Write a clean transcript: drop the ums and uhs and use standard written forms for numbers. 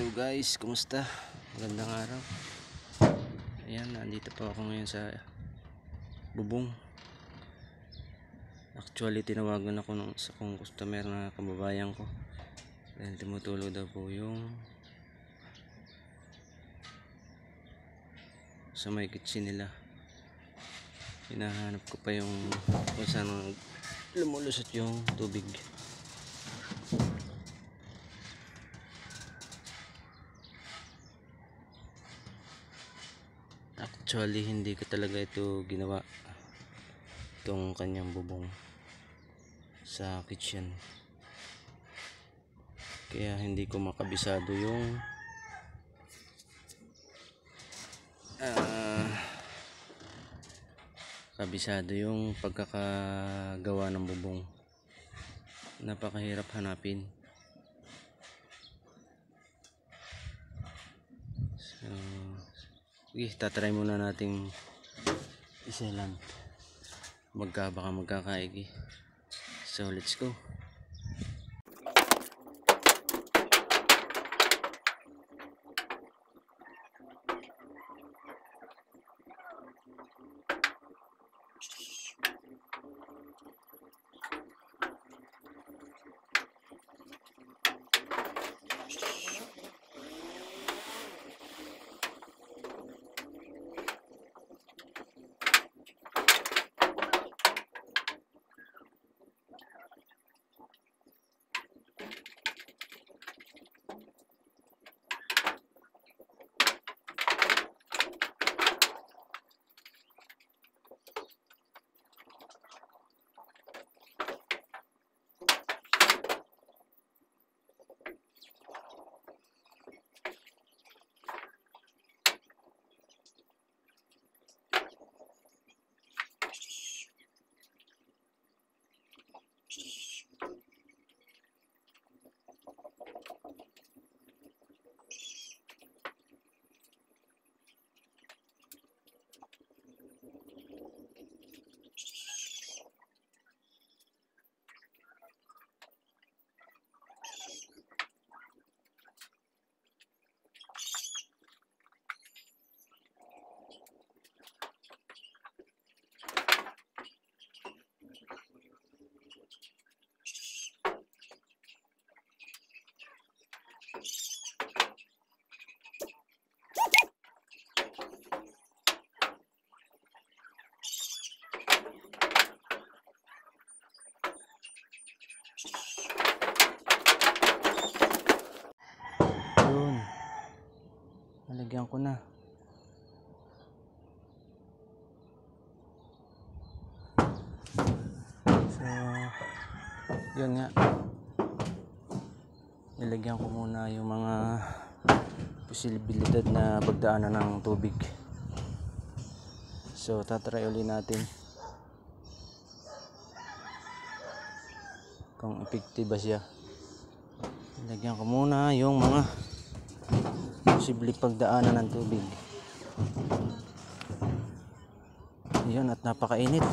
Hello guys, kumusta? Magandang araw. Ayan, nandito pa ako ngayon sa bubong. Actually, tinawagan ako sa kong customer na kababayan ko dahil tumutulo daw po yung sa may kitchen nila. Hinahanap ko pa yung kung saan lumulusot yung tubig. Actually, hindi ko talaga ito ginawa, itong kanyang bubong sa kitchen, kaya hindi ko makabisado yung pagkakagawa ng bubong. Napakahirap hanapin. So tatry muna nating iselan, baka magkakaigi. So let's go. Yun, nalagyan ko na. So yun nga, nilagyan ko muna yung mga posibilidad na pagdaanan ng tubig. So tatry ulit natin kung effective ba siya. Nilagyan ko muna yung mga posible pagdaanan ng tubig. Yun, at napakainit.